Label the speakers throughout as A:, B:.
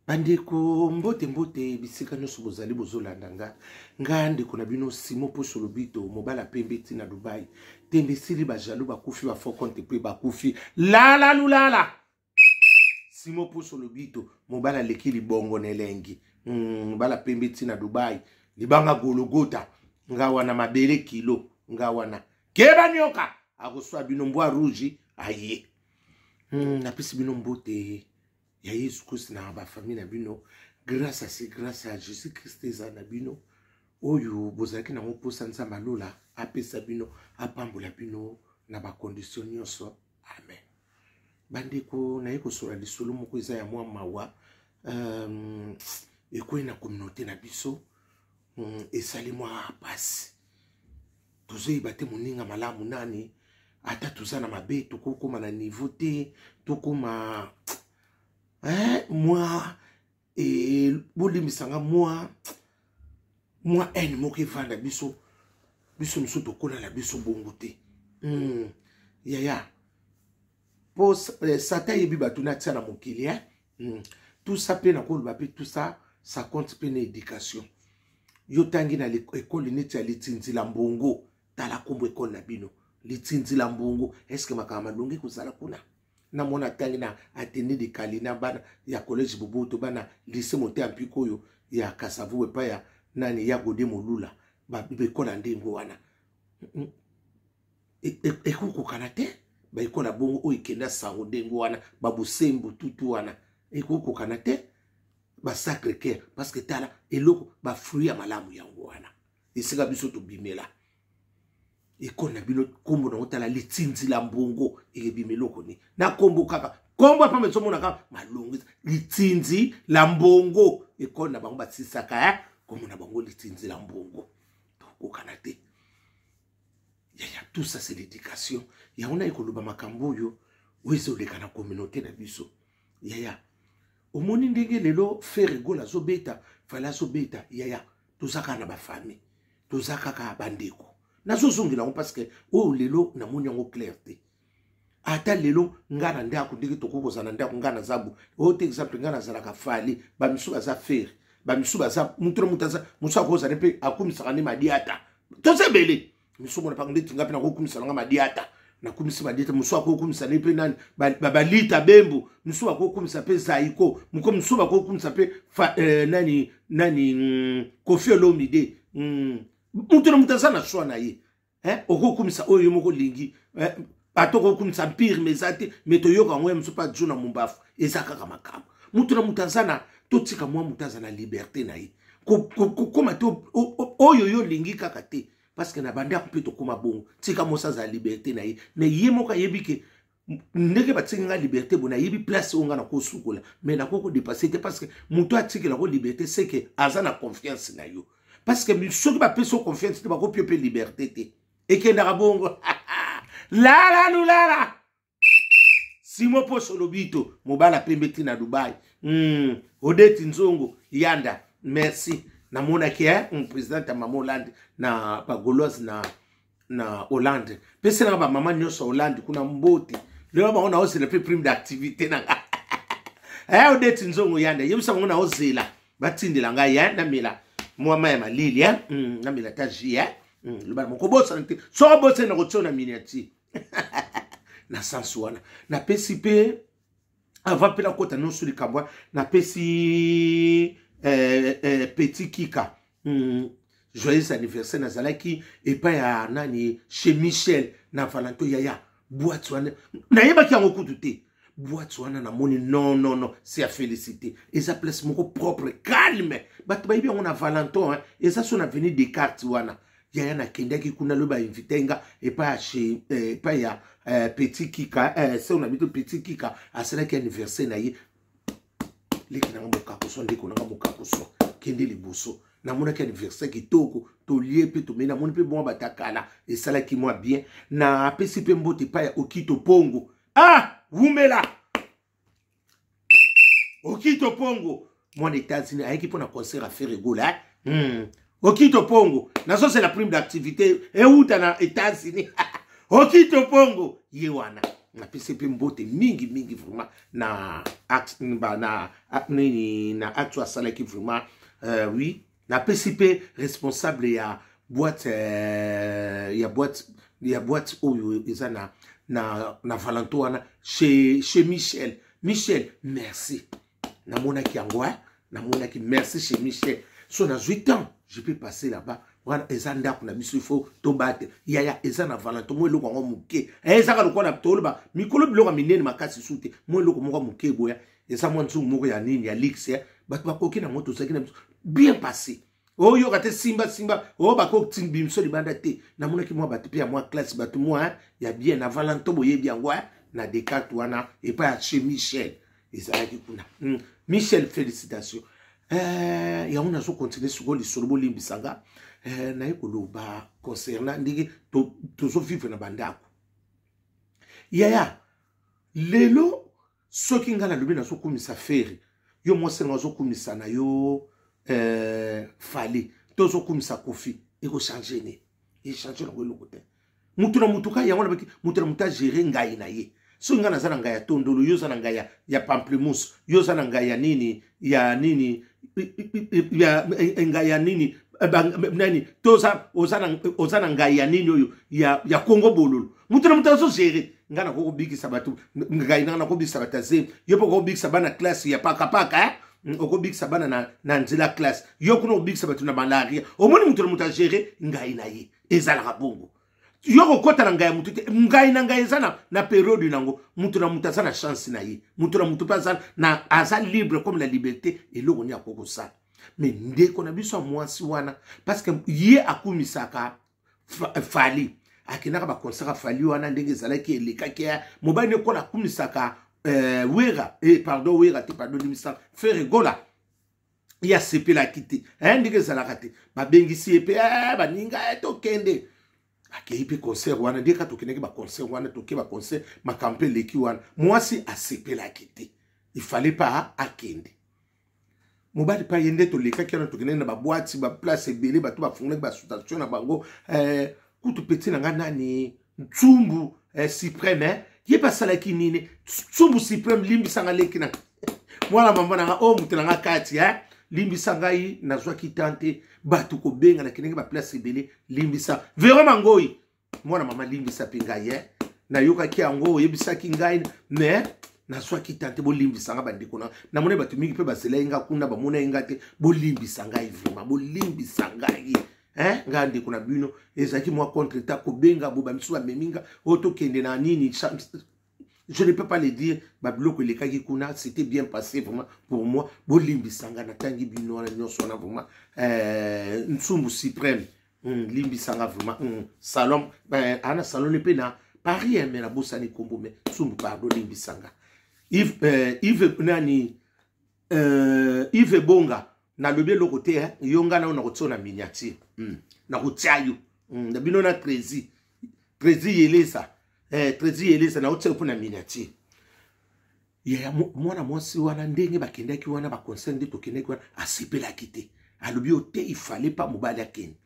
A: Bandeko mbote mbote bisika nyonso bozali bozolanda nga ndeko na bino Simon Poso Lobito mobala pembe tina Dubai tembe sili ba jaloux bakufi ba faux compte pe bakufi la lulala Simon Poso Lobito mobala leki libongo nelengi mobala pembe tina Dubai libanga gologota nga wana mabele kilo nga wana keba nyoka akoswa bino mbwa rouge aye na pisi bino mbote ya Yesu Christ na ba famille na bino grâce à Jésus Christ ezana bino oyo bozalaki na moposa nzamba lola apesa bino apambola bino na ba condition nyonso amen. Bandeko na yeko sola lisolo moko eza ya mwa mawa ekwe na communauté na biso esali mwa pasi tozoyi bate moninga malamu nani ata tuzana mabe tokokoma na niveau te tokoma moi bolimisanga moi ene moko evanda biso miso tokola la biso bongo te yaya po sata yebi bato na tia na mokili tout ça pe na koloba pe tout ça ça compte pe na éducation yo tangi na école neti ya litinzila mbongo tala kombo école na bino litinzila mbongo est-ce que makama longi kozala kuna na mona tangi na atene de kalina bana ya collège Boboto bana lycée monté en pikoyo ya Kasavu pa ya nani ya Gode Molula ba bekola ndengo wana ekuko kanate ba ikola bongo o ikenda sango ndengo wana ba busembo tutu wana ekuko kanate ba sacré cœur parce que tala eloko ba fruit ya malamu yango wana esika biso to bimela ekona bino kombo na otala litinzi la mbongo ebimeloko ni na kombo kaka kombo pa metso mona kaka malongi litinzi la mbongo ekona bango batisaka kombo na bango litinzi la mbongo to kanate ya tout ça c'est l'éducation ya ona ekoloba makambo yo wezo leka na communauté na biso ya omoni ndenge lelo faire gola zo beta fala zo beta ya tozaka na ba famille tozaka ka bandeko nazo zongela parce que o lelo na moni yango clarté ata lelo ngana ndako ndiki tokokoza na ndako ngana zabu o te exemple ngana zalaka fali ba misuba za faire ba misuba za mutra mutaza musa koza nepe akumisa ne madiata tozebele misuba na pangde tinga pe na kokumisa nga madiata na kumisa madiata musa kokumisa nepe nani ba lita bembo musuba kokumisa pe zaiko muko musuba kokumisa pe nani Koffi Olomide mutura mutaza na shwa na ye okokumisa oyo moko lingi atoko kumisa pire mezate metoyoka ngwe msupa juna mumbafu ezaka kama kama mutura mutazana totika mwa mutazana liberté na ye koma to oyo yo lingi kaka te parce que na banda ko peto koma bongo tika mosa za liberté na ye mais ye moka yebike ndeke batinga liberté bona yebi place onga na kosukola mais na koko dépasser te parce que muto atiki la ko liberté c'est que azana confiance na yo parce que ceux qui m'appellent son confiance c'est pas qu'on peut liberté et qu'il y a bongo la Simon Poso Lobito mobala pembe tina Dubai Odette Nzongo yanda merci na mona kia président ya mama Hollande na bagoloise na Hollande pese na ba mama nyoso Hollande kuna mboti leo ba ona ose le prime d'activité na Odette Nzongo yanda yemsa ngona ozela batindela nga yanda mila moi ma lili na mila taji le ba moko bosa nte so bosa na kotona miniati na sanswana na PCP avant pela kota non sur likambwa na pesi petit kika joyeux anniversaire na zalaki et pas ya nani chez Michel na Valentin yaya boatwana na yeba ki yango kututé boatwana na moni non c'est à féliciter et ça place moko propre calme bato ba on a Valentin et ça son avenir des cartes wana yaya na kendaki kuna lo ba invitenga et pas chez pas ya petit kika c'est on a mis petit kika à cela qui anniversaire na ye leki na moka ko son ndeko na moka ko so kende liboso na mona ki anniversaire ki toko to lié pe to mena mona pe bon batakala et ça là qui moi bien na PCP mbote pa ya Okito Pongo Wumela Okito Pongo moi les États-Unis avec pour un concert à faire rigoler Okito Pongo na ça c'est la prime d'activité et où dans les États-Unis Okito Pongo yewana na PCP mbote mingi vraiment na acte à salaire qui vraiment oui na PCP responsable ya boîte oyo eza na Valentin chez Michel merci na monaki yango na monaki merci chez Michel so na 8 ans je peux passer là-bas wana eza ndako na biso ifo to bate yaya eza na Valentin mo eloko ngo muke eza ka lokona toloba mikolo biloko minene makasi sute mo eloko moko muke boya eza mo nzu moko ya nini ya lix batu bakoki na moto saki na bien passé oyo kate simba o bako timbi mso libanda te na monaki mo batu pia mo classe batu mo ya bien na Valentin boye bien ngwa na Descartes wana et pas chez Michel ezalaki kuna Michel félicitations ya on a so continuer sur les solobo limbisanga na ekoloba concernant ndiki to so vivre na bandako yaya lelo soki ngala lobi na so kumisa feri yo mosenga zo kumisa na yo fali to so kumisa kofi eko changer ne e changer ngo lokote mutu na mutuka ya ngona baki mutu na muta gérer ngai na ye so ngana zana ngai ya tondolo yo zana ngai ya pamplemousse yo zana ngai ya nini ya ngai ya nini nani toza ozana ngai ya nini oyo ya Congo bololo mutu na muta so gérer ngana ko bikisa batu ngai na ko bikisa bataze yo ko bikisa bana classe ya paka oko bikisa bana na nzela classe yo kuno bikisa batu na malaria omoni mutu na muta gérer ngai na ye ezala bongo yo kota na ngai mutu te ngai na ngai zana na période nango mutu na muta sana chance na ye mutu na mutu pas na asa libre comme la liberté et loko ni akoko ça mais ndeko na biso mwasi wana parce que ye akumisaka fali akinaka ba concert fali wana ndenge zalaki elekaki mobali ko la kumisaka wera pardon wera te pardon limisa faire gola ya sepela kiti ndenge zalaka te ba bengisi epe ba ninga to kende akeipe concert wana ndeka to keneki ba concert wana to ke ba concert makampe leki wana mwasi asepela kiti il fallait pas akende mobali pa yende to leka kena to kenena ba boîte ba place ebele ba to ba fungula ba station na bango kutu petit na ngana ni tsumbu suprême ye pa sala kinini tsumbu suprême limbi sanga leki na mwana mama na o mutelanga kati limbi sanga yi na zwa kitante batu ko benga na kenenge ba place ebele limbi sa vraiment ngoi mwana mama limbi sa pinga ye na yoka ki ango yebisa ki ngai mais na swa kitante bo limbi sanga bandiko na mone batu mingi pe basela inga kuna ba mona inga te bo limbi sanga yi vraiment bo limbi sanga yi ngandi kuna bino ezaki moi contre ta ko benga bo ba misuwa meminga oto kende na nini je ne peux pas le dire babloko le kaki kuna c'était bien passé vraiment pour moi bo limbi sanga na tangi bino na nyoso na vraiment nsumbu suprême limbi sanga vraiment salon ana salon pe na Paris mais la bossa ni kombo mais sumbu pardon limbi sanga Yves nani Yves Bonga na lobe lo côté yonga na na miniature na kotiayo na bino na Trézi yelesa yelesa na hotel pour na miniature ya mwana mwasi wana ndenge bakendaki wana ba concert de tokendaki wana asepela kite alobi ote il fallait pas mobali akeni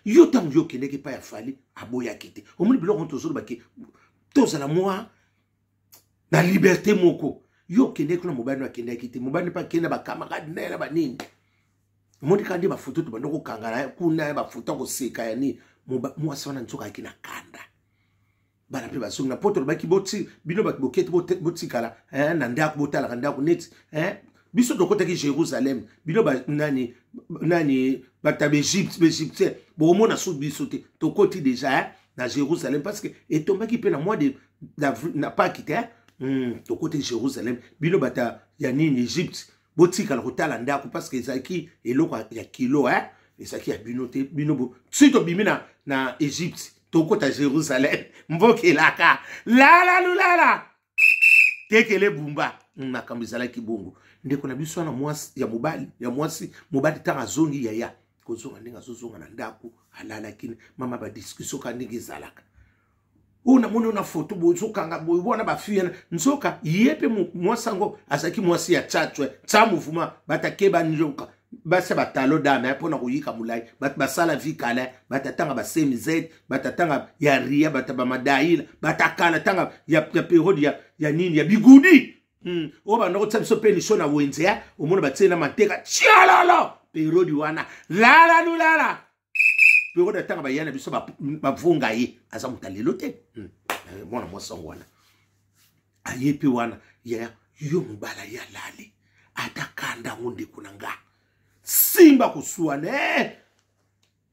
A: yo tango yo kendeki pa ya fali aboya kite omoni biloko tozolo baki tozala moi na liberté moko yo kendeki na mobali akendaki kite mobali pa kenda ba camarade na ba nini omoni kandi ba photo to bandoko kangana kuna ba photo ko seka ya ni mwasi wana nzoka akina kanda bana pe basonga na poto baki boti bino baki bokete boti kala na ndako botala ndako net biso dokota ki Jérusalem bino ba nani batabe Égypte bo mona so biso te to koti déjà na Jérusalem parce que et tombaki pe na mois de na pas quitté to koti Jérusalem bino bata ya nini Égypte boti kala kotala ndako parce que ezaki eloko ya kilo ezaki ya bino te bino bo sito bimina na Égypte tokota Jérusalem mboke laka la tekele bumba nakambizala kibungu ndeko na biso na mwasi ya mobali tanga zongi yaya kozonga ndinga zozonga na ndako alala kine mama ba discussion ka ndinga zalaka una moni una photo bozo kanga boy bona ba fille nzoka yepe mwasango asaki mwasi ya tchatwe tsamu vuma batakeba njoka basa batalo dame pona kuyika mulai basala vi kala batatanga ba semizet batatanga ya ria bataba madaila batakala tanga ya periode ya nini ya bigudi oba ndoko tsamso penisho na wenze ya omona batsena mateka chialala periode wana lala lulala periode tanga bayana biso bavunga ye asa mutalelo te mwana mwasongo wana ayepi wana ya yo mubala ya lali atakanda ngonde kunanga simba kusuane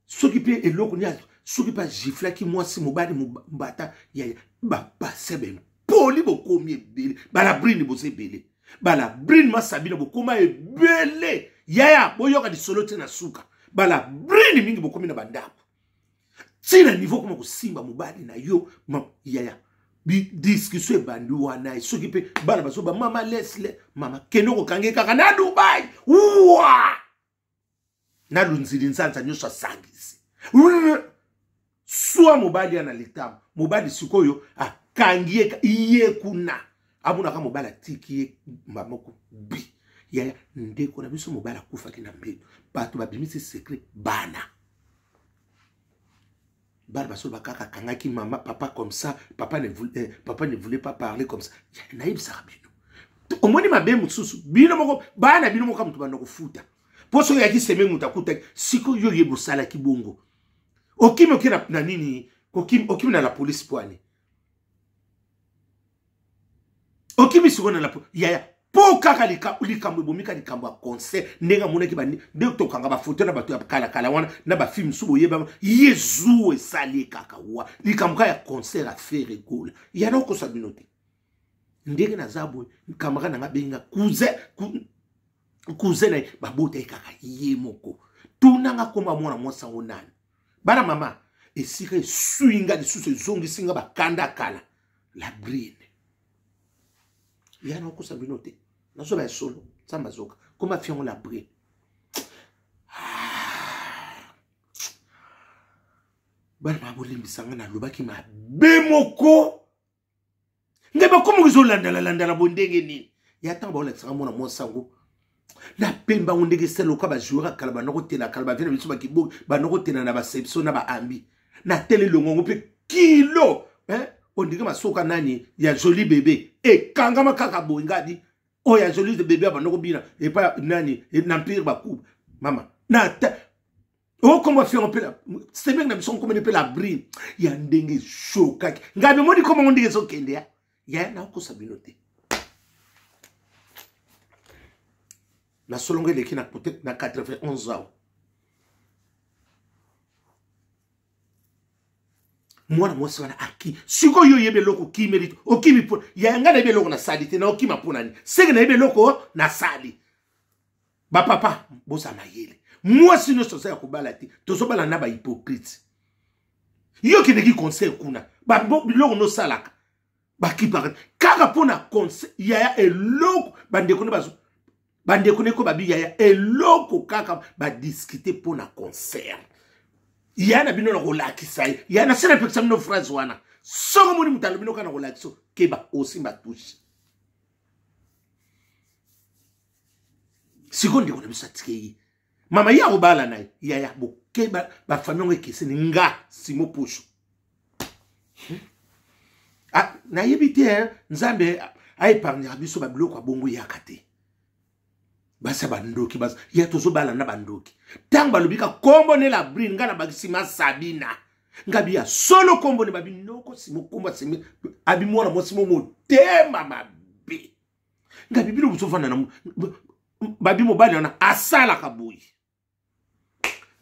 A: soki pe eloko nya soki pa gifla ki mwasi mobali mbata ya basebe poli bokomi ebele bala brini bose ebele bala brini masabina bokoma ebele yaya boyoka di solo te na suka bala brini mingi bokomi na bandapo tina niveau koma kusimba mobali na yo yaya discussion bandi wana soki pe bana basoba mama Leslie mama kenoko kange kaka na Dubai uwa na lunzili nsanza nyosha sangisi suwa mobali ana letamu mobali sikoyo akangie iye kuna abuna ka mobali atiki mamoko bi ya ndeko na biso mobali akufa kina mbedo bato babimisi secret bana Barba soba kaka kangaki maman papa comme ça papa ne voulait pas parler comme ça naïb sarabino au moins ma bemu susu bino moko bana bino moko mutu bana kufuta poso yaki seme mutakuta siko yo yebo sala kibongo okimi okina na nini okimi na la police poani okimi siko na la ya po kaka likambo bomika likambo concert nenga monaki bani de to kanga ba photo na bato ya kala wana na ba film subo yeba yezu esali kaka wa likambo ya concert a faire rigole ya na ko sabinote ndenge na zabo kamera na ngabenga cousin na babota kaka yemoko tunanga koma mwana mwosa onani bana mama esika swinga disusu zongi singa bakanda kala la brine ya na ko sabinote na so ba solo samba zoka koma fiango la brine bana mabolimbisanga na lobaki ma bemoko ngeba komo kizolandala bondenge nini ya tamba ola tsanga mona monsango na pemba ondenge selo ka ba joueur kala ba noko tena kala ba vena biso ba kibo ba noko tena na ba sepso na ba ambi na tele longo pe kilo ondenge masoka nani ya joli bébé e kangama kaka boingadi o ya joli de bébé ba noko bina e pa nani na mpire ba coupe mama na oh comment faire un peu la c'est bien que nous sommes comme un peu la brine ya ndenge chokaki ngabe modi comment on dit so kende ya na ko sabinote na solonge leki na peut-être na 91 ans mwana mwasi wana aki siko yo yebe loko ki mérite okimi po ya ngana yebe loko na salite na okima po nani sege na yebe loko na sali ba papa bosa mayele moi si nous sommes à Kobalati, tous sommes à la hypocrite. Yo qui ne qui conseille kuna, ba biloko no salaka, ba qui parle. Kaka pona conseil, yaya eloko, bande kone bazo, bande kone ko babi yaya eloko kaka ba discuter pona concert. Yana bino na rolaki sai, yana sena peksa no phrase wana. Soko moni mutalo bino kana rolaki so, keba aussi ma touche. Seconde ko na bisa tiki. Mama ya obala na ya boke ba famille ngeke nga simo pusho na yebite nzambe aiparnya biso ba biloko bongo yakate basa bandoki basa ya tozo bala na bandoki tanga lobika kombo ne la brine ngana bakisima Sabina ngabi ya solo kombo ne babinoko simo kombo simi abimona mo simo motema mabe ngabi bilo busofana na babi mobali na asala kabuyi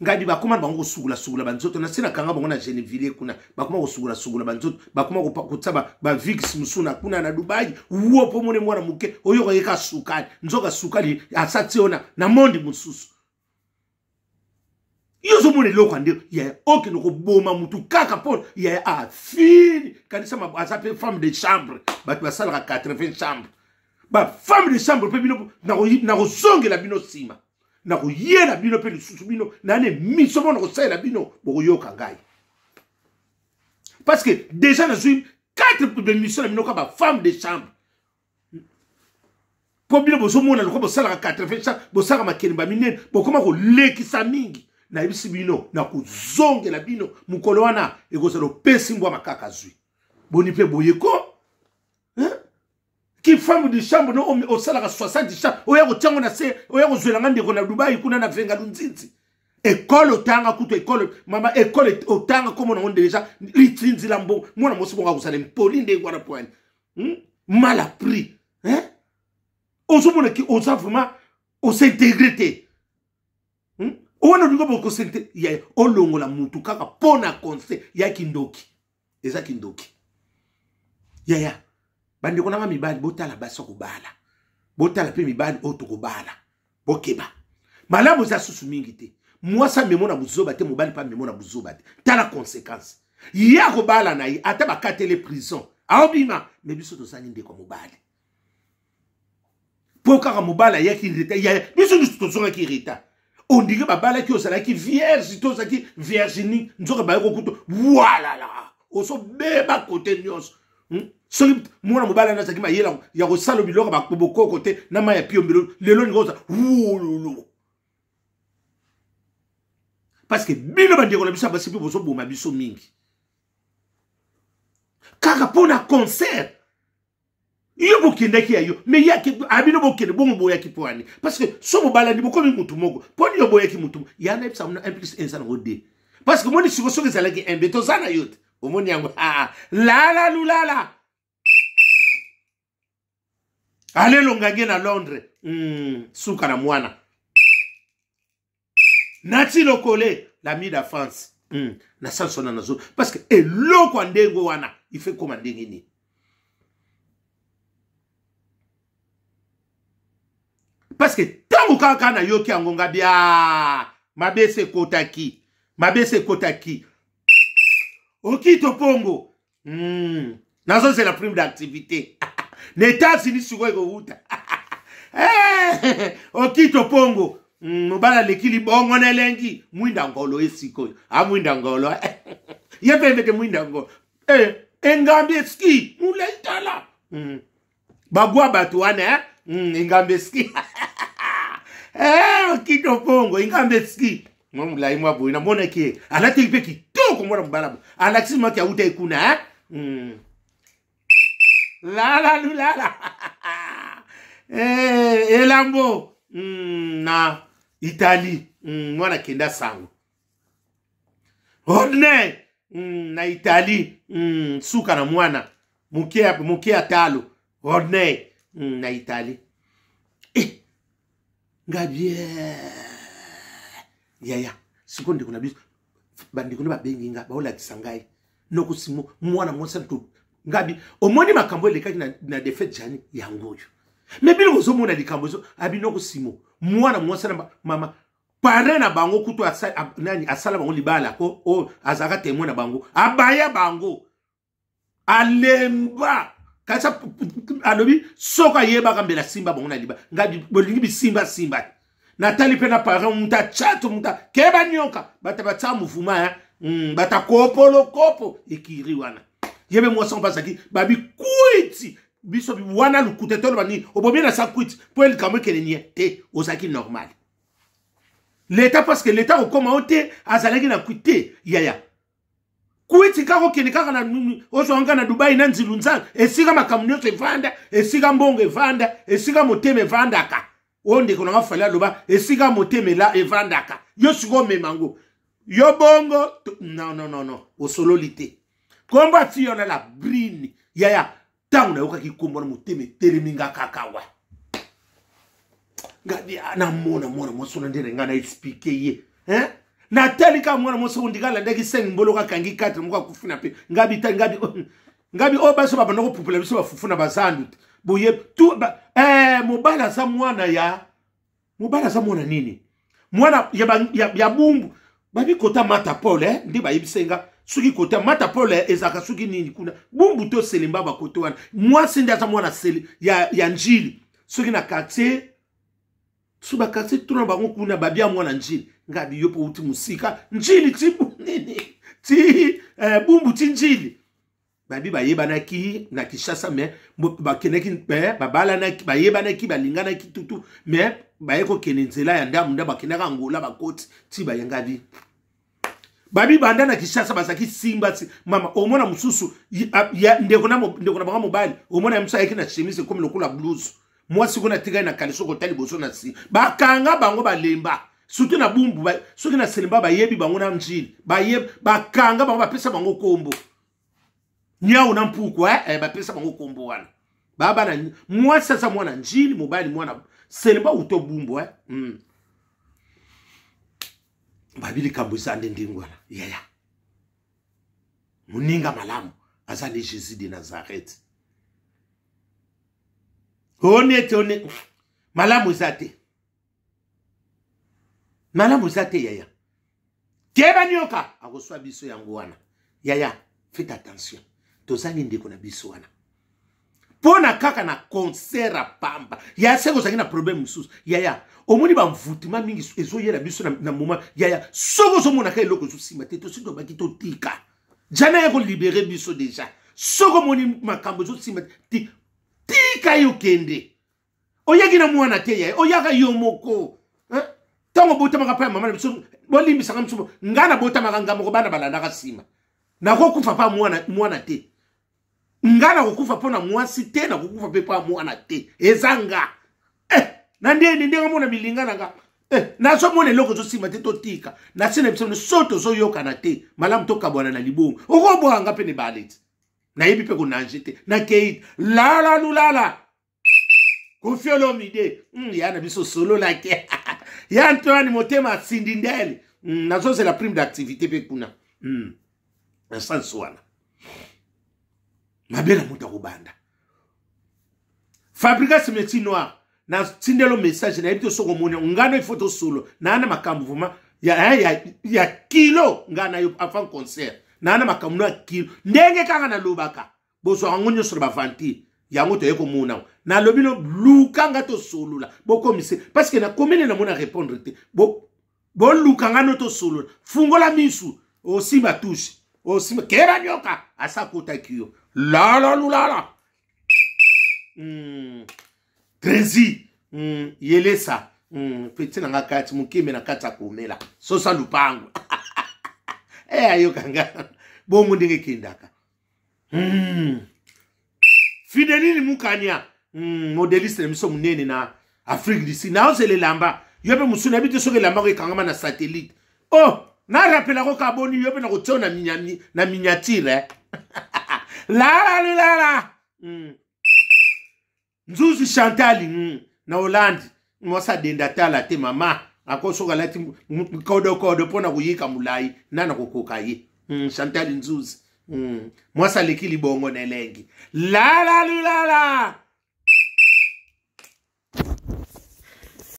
A: ngadi bakoma bango sugula banzoto na sina kanga bango na Geneville kuna bakoma ko sugula banzoto bakoma ko kutsaba ba vix musuna kuna na Dubai uopo mone mwana muke oyo ko yeka sukali nzoka sukali asationa na mondi mususu yozo mone loko ndio ya oke no ko boma mutu kaka pon ya a fini kanisa ma asape femme de chambre ba basala 80 chambre ba femme de chambre pe bino na ko zongela bino sima na ko yela bino pe lisusu bino na ne miso bona ko sala bino bo yoka ngai parce que déjà na zui 4 de mission na bino ka ba femme de chambre po bino bozomona loko bosala 80 bosala makelemba minene bokoma kolekisa mingi na yebisi bino na kozongela bino mukolo wana ekozala opesi mbwa makaka zwi boni mpe boyeko ki femme de chambre no osalaka 60 chambre oya kotiango na se oya kozwelanga ndeko na Dubai kuna na venga lunzinzi école otanga kutu école mama école otanga comme on a déjà litrinzi lambo mona mosi bonga kozala mpoli ndeko na point mal appris ozomona ki oza vraiment osintégrité ona ndiko boko sente ya olongola mutu kaka pona conseil ya kindoki eza kindoki ya bandi kona mibali botala baso kubala botala pe mibali otokobala bokeba malamu za susu mingi te mwasa memona buzoba te mobali pa memona buzoba te tala conséquence ya kobala na yi ata bakatele prison aobima mebiso to sangi ndeko mobali pokaka mobala ya ki reta ya biso to zonga ki reta on dit que babala ki osala ki vierge to za ki virginie nzoka ba ko kuto voilà la oso beba côté nyos so mona mobala na zaki mayela ya ko salo biloko ba koboko côté na ma ya piombelo lelo ngoza wululu parce que bino bandi ko na biso basi boso boma biso mingi kaka pona concert yo bokende ki ayo mais ya ki abino bokende bongo boya ki poani parce que so mobala ndi bokomi mutu moko poni yo boya ki mutu ya na epsa na implique insana ngode parce que moni siko soki zalaki embeto zana yote omoni yango la lulala ale longange na Londres suka na mwana nati lokole la mi da France na sansona nazo parce que eloko ndengo wana il fait comme ndengeni parce que tango kaka na yoki angonga bia mabese kotaki okito pongo nazo c'est la prime d'activité neta sini suko ego uta okito pongo mobala lekili bongo nelengi mwinda ngolo esiko mwinda ngolo yepembe mwinda ngolo engambe ski mulaitala bagwa batu wana engambe ski okito pongo engambe ski mwamula imwa boina mona ki alate ipe kitoko mwana mbala alaxi maki auta ikuna lala elambo na Italie mwana kenda sango odne na Italie suka na mwana mukia talo odne na Italie ngabie ya sikonde kuna biso bandi kuna babengi nga baola kisangai noko simo mwana mwansa to ngabi omoni makambo lekaki na defete jani yangoyo mebili bozomona likambo zo abinoko simo mwana mwansa na mama pare na bango kutu nani asala bango libala ko azaka temwe na bango abaya bango alemba kasa alobi soka yeba kambela simba bango na liba ngabi bolingi bisimba natali pe na pare muta chato muta keba nyoka bata muvuma bata kopo ikiri wana yebe mwasa mpasaki babi kuiti biso wana lukutetolo bani obobi na sa kuiti po el kamwe kelenye te osaki normal l'état parce que l'état okoma ote azalaki na kuite yaya kuiti kako kene kaka na ozonga na Dubai na nzilunza esika makamnyo te vanda esika mbongo vanda esika moteme vandaka onde konanga fala loba esika moteme la evandaka yo siko memango yo bongo non osololite komba ti yona la brini yaya tangu na yoka ki kombo na moteme teleminga kakawa ngadi na mona mosona ndere ngana expliquer ye na telika mwana moso ndikala ndeki seng mboloka kangi 4 muka kufuna pe ngabi obaso baba noko popula biso bafufuna bazandu boye tu mobala za mwana nini mwana ya bumbu babi kota mata pole ndi bayibisenga suki kota mata pole ezaka suki nini kuna bumbu to selimba bakoto wana mwasi ndi aza mwana seli ya njili suki na quartier suba quartier tuna bango kuna babia mwana njili ngabi yopo uti musika njili tibu nini ti bumbu ti njili babi bayebanaki na Kinshasa mais bakeneki babalanaki bayebanaki balinganaki tutu mais bayeko kenenzela ya ndamu nda bakenaka Angola bakoti ti bayenga vi babi banda na Kinshasa basaki simba mama omona mususu ndeko na banga mobile omona msa yeki na chemise comme lokola blouse moi siko na tiga na kaliso ko tali boso na si bakanga bango balemba surtout na bumbu soki na selemba bayebi bango na njili bakanga bango bapesa bango kombo nyao na mpuku bapesa bango kombo wana baba na moi sasa mwana njili mobile mwana selemba uto bumbu babili kambuza ndingwana yaya muninga malamu azali Jésus de Nazareth honnête malamu zate yaya keba nyoka akoswa biso yango wana yaya faites attention tozali ndeko na biso wana pona kaka na concert a pamba ya seko zaki na problème mususu yaya omoni ba mvutima mingi ezoyela biso na moment yaya soko zo mona ka eloko zo sima te to sindo baki to tika jana yako libérer biso déjà soko moni makambo zo sima tika yo kende oyaki na mwana te yaya oyaka yo moko tango bota makapa mama na biso bolimbi sanga msumo ngana bota makanga moko bana balanda ka sima nako kufa pa mwana te ngana kukufa pona mwasi te na kukufa pe pa mwana te ezanga na ndenge mona milingana nga na so mona loko zo sima te to tika na sina biso soto zo yoka na te malamu to kabwana na libongo oko boanga pe ne baleti na yebi pe ko nanje te na kei la lulala Kofiolo mide ya na biso solo la ke ya Antoine motema sindindele nazo c'est la prime d'activité pe kuna na sans wana mabela muta kubanda fabrica cimetière noir na tindelo message na ebito soko moni ngano photo solo na ana makambu vuma ya kilo ngana yo avant concert na ana makambu na kilo ndenge kanga na lobaka boso angonyo sur ba vanti yango to yeko mona na lobino lukanga to solula boko mise parce que na komene na mona répondre te bo lukanga no to solula fungola misu aussi ma touche aussi kera nyoka asa kota kiyo la Trezi yelesa petit na ngakati mukime na kata komela so sa lupango ayo kanga bo mundinge kindaka Fidelini mukanya modeliste miso munene na Afrique d'ici na ozele lamba yobe musuna bite soke lamba ko kangama na satellite na rappela ko kaboni yobe na kotona na miniature la Nzuzi Chantal na Hollande mwasa denda tala te mama akosoka lati kodo pona kuyika mulai nana kokoka ye Chantal Nzuzi mwasa lekili bongo nelengi la